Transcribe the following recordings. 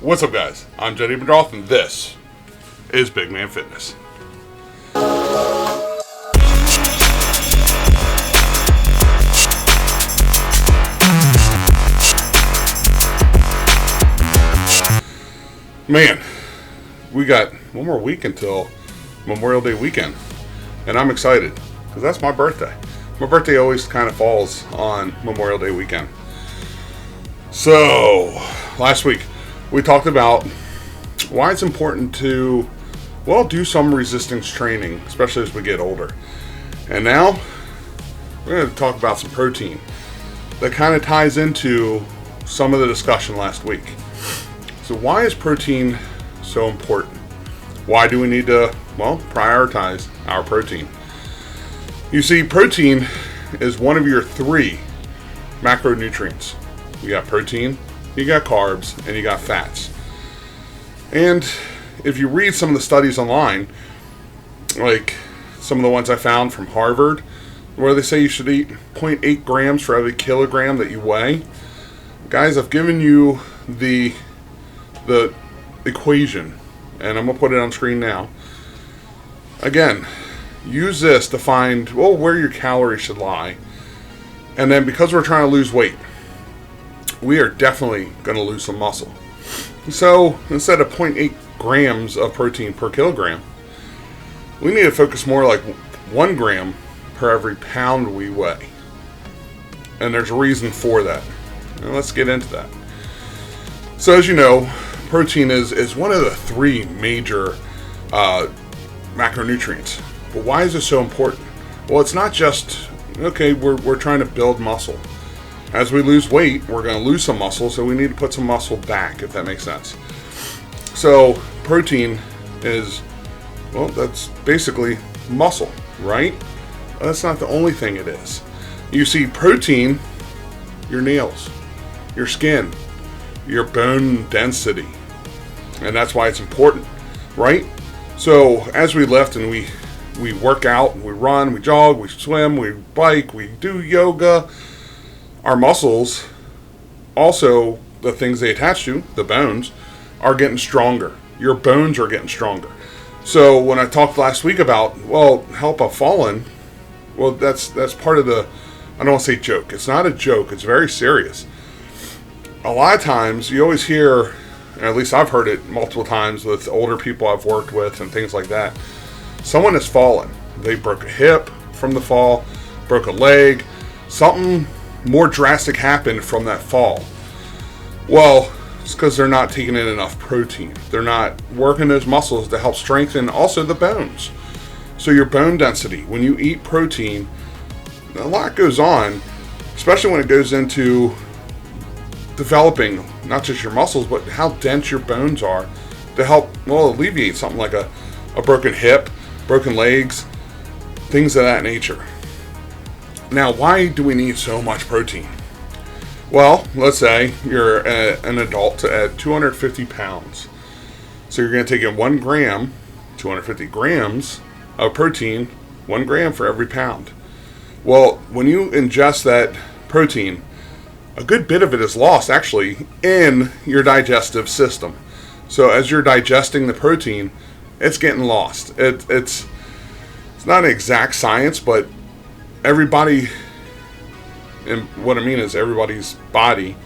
What's up, guys? I'm Jody Bedroth, and this is Big Man Fitness. Man, we got one more week until Memorial Day weekend, and I'm excited because that's my birthday. My birthday always kind of falls on Memorial Day weekend. So, last week we talked about why it's important to, do some resistance training, especially as we get older. And now we're going to talk about some protein that kind of ties into some of the discussion last week. So why is protein so important? Why do we need to, prioritize our protein? You see, protein is one of your three macronutrients. You got protein, you got carbs, and you got fats. And if you read some of the studies online, like some of the ones I found from Harvard, where they say you should eat 0.8 grams for every kilogram that you weigh, guys, I've given you the equation, and I'm going to put it on screen now. Again, use this to find, where your calories should lie. And then because we're trying to lose weight, we are definitely going to lose some muscle. So instead of 0.8 grams of protein per kilogram, we need to focus more like 1 gram per every pound we weigh. And there's a reason for that. Now let's get into that. So as you know, protein is one of the three major macronutrients. But why is it so important? Well, it's not just, we're trying to build muscle. As we lose weight, we're going to lose some muscle, so we need to put some muscle back, if that makes sense. So protein is, that's basically muscle, right? That's not the only thing it is. You see, protein, your nails, your skin, your bone density. And that's why it's important, right? So as we lift and we work out, we run, we jog, we swim, we bike, we do yoga, our muscles, also the things they attach to, the bones, are getting stronger. Your bones are getting stronger. So when I talked last week about, help a fallen, that's part of the, I don't want to say joke. It's not a joke. It's very serious. A lot of times you always hear, and at least I've heard it multiple times with older people I've worked with and things like that. Someone has fallen. They broke a hip from the fall, broke a leg, something more drastic happened from that fall. Well, it's because they're not taking in enough protein. They're not working those muscles to help strengthen also the bones. So your bone density, when you eat protein, a lot goes on, especially when it goes into developing not just your muscles, but how dense your bones are to help, alleviate something like a broken hip, broken legs, things of that nature. Now, why do we need so much protein? Well, let's say you're an adult at 250 pounds. So you're going to take in 1 gram, 250 grams of protein, 1 gram for every pound. Well, when you ingest that protein, a good bit of it is lost actually in your digestive system. So as you're digesting the protein, it's getting lost. It's not an exact science, but everybody, and what I mean is everybody's body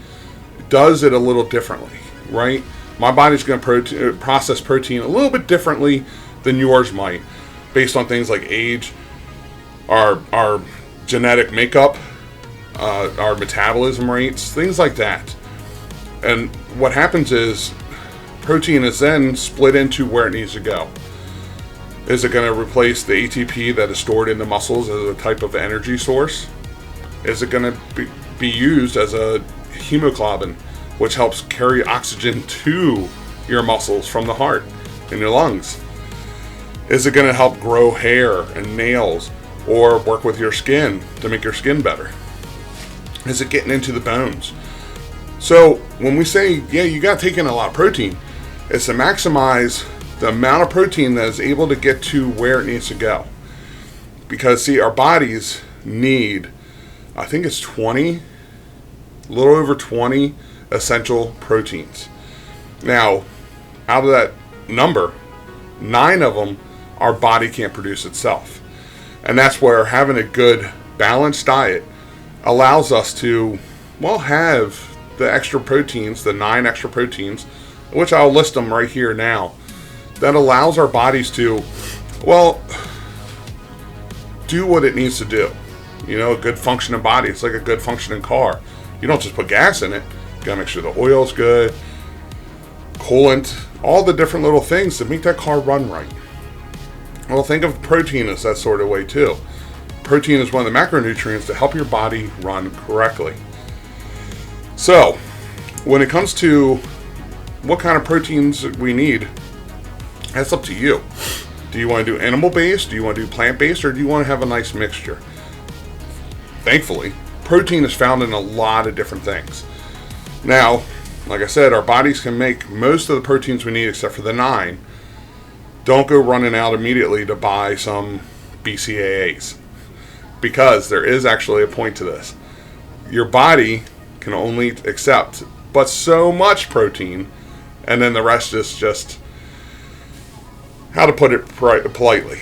does it a little differently, right? My body's going to process protein a little bit differently than yours might, based on things like age, our genetic makeup, our metabolism rates, things like that. And what happens is protein is then split into where it needs to go. Is it going to replace the ATP that is stored in the muscles as a type of energy source? Is it going to be used as a hemoglobin, which helps carry oxygen to your muscles from the heart and your lungs? Is it going to help grow hair and nails or work with your skin to make your skin better? Is it getting into the bones? So when we say, you got to take in a lot of protein, it's to maximize the amount of protein that is able to get to where it needs to go. Because, see, our bodies need, I think it's a little over 20 essential proteins. Now, out of that number, 9 of them our body can't produce itself. And that's where having a good balanced diet allows us to, well, have the extra proteins, the 9 extra proteins, which I'll list them right here now, that allows our bodies to, well, do what it needs to do. You know, a good functioning body, it's like a good functioning car. You don't just put gas in it. You gotta make sure the oil's good, coolant, all the different little things to make that car run right. Well, think of protein as that sort of way too. Protein is one of the macronutrients to help your body run correctly. So, when it comes to what kind of proteins we need, that's up to you. Do you want to do animal-based? Do you want to do plant-based? Or do you want to have a nice mixture? Thankfully, protein is found in a lot of different things. Now, like I said, our bodies can make most of the proteins we need except for the 9. Don't go running out immediately to buy some BCAAs, because there is actually a point to this. Your body can only accept but so much protein, and then the rest is just, how to put it politely,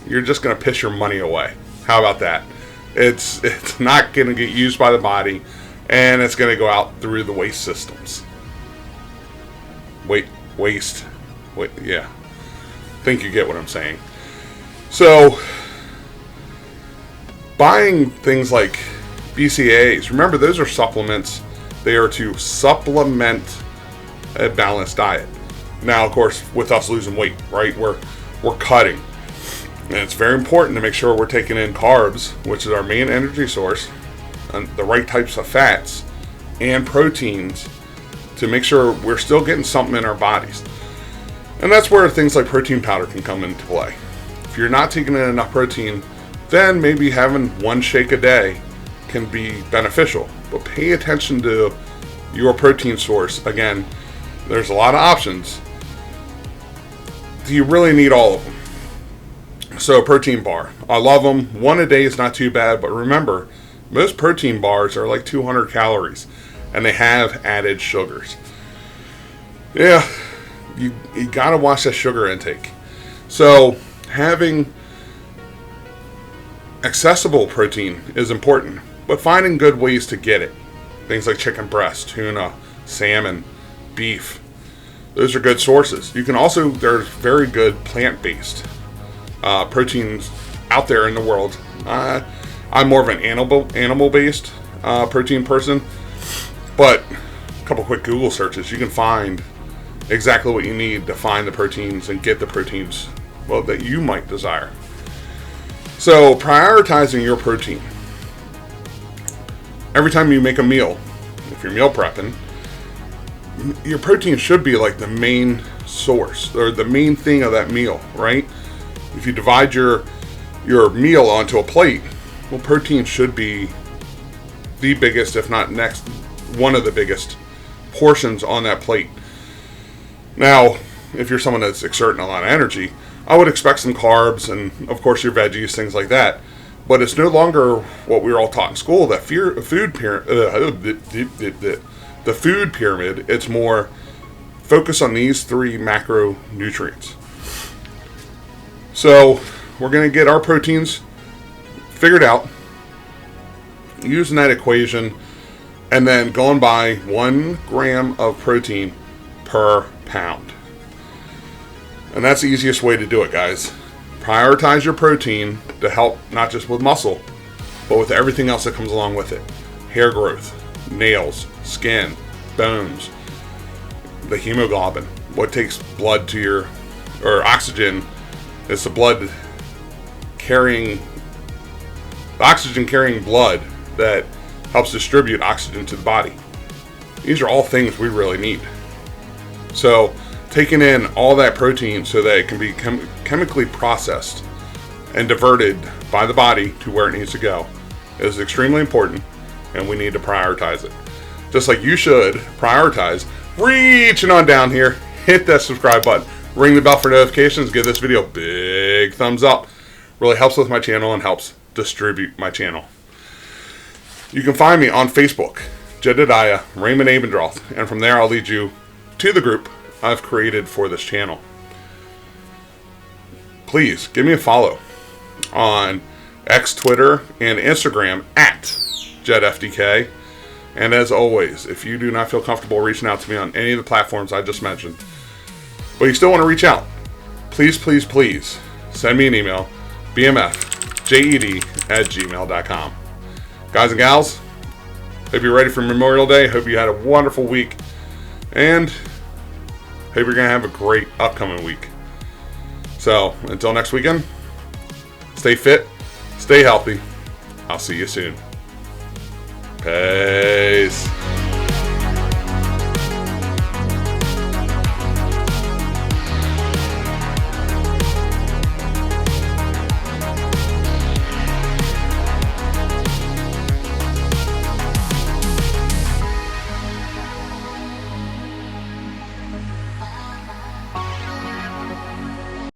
you're just going to piss your money away. How about that? It's not going to get used by the body, and it's going to go out through the waste systems. Waste. Yeah. I think you get what I'm saying. So, buying things like BCAAs, remember, those are supplements. They are to supplement a balanced diet. Now, of course, with us losing weight, right, we're cutting. And it's very important to make sure we're taking in carbs, which is our main energy source, and the right types of fats and proteins to make sure we're still getting something in our bodies. And that's where things like protein powder can come into play. If you're not taking in enough protein, then maybe having one shake a day can be beneficial. But pay attention to your protein source. Again, there's a lot of options. Do you really need all of them? So, protein bar. I love them. One a day is not too bad, but remember, most protein bars are like 200 calories, and they have added sugars. Yeah, you gotta watch that sugar intake. So, having accessible protein is important, but finding good ways to get it. Things like chicken breast, tuna, salmon, beef. Those are good sources. You can also, there's very good plant-based proteins out there in the world. I'm more of an animal-based protein person, but a couple quick Google searches, you can find exactly what you need to find the proteins and get the proteins, well, that you might desire. So, prioritizing your protein. Every time you make a meal, if you're meal prepping, your protein should be like the main source or the main thing of that meal, right? If you divide your meal onto a plate, well, protein should be the biggest, if not next, one of the biggest portions on that plate. Now, if you're someone that's exerting a lot of energy, I would expect some carbs and, of course, your veggies, things like that. But it's no longer what we were all taught in school, that the food pyramid. It's more focus on these 3 macronutrients. So, we're going to get our proteins figured out, using that equation, and then going by 1 gram of protein per pound. And that's the easiest way to do it, guys. Prioritize your protein to help not just with muscle, but with everything else that comes along with it. Hair growth, nails, skin, bones, the hemoglobin, what takes blood to your, or oxygen, it's the blood carrying, the oxygen carrying blood that helps distribute oxygen to the body. These are all things we really need. So, taking in all that protein so that it can be chemically processed and diverted by the body to where it needs to go is extremely important, and we need to prioritize it. Just like you should prioritize reaching on down here, hit that subscribe button, ring the bell for notifications, give this video a big thumbs up. Really helps with my channel and helps distribute my channel. You can find me on Facebook, Jedediah Raymond Abendroth, and from there I'll lead you to the group I've created for this channel. Please give me a follow on X, Twitter, and Instagram at JetFDK. And as always, if you do not feel comfortable reaching out to me on any of the platforms I just mentioned, but you still want to reach out, please, please, please send me an email, bmfjed@gmail.com. Guys and gals, hope you're ready for Memorial Day. Hope you had a wonderful week. And hope you're going to have a great upcoming week. So, until next weekend, stay fit, stay healthy. I'll see you soon. Peace.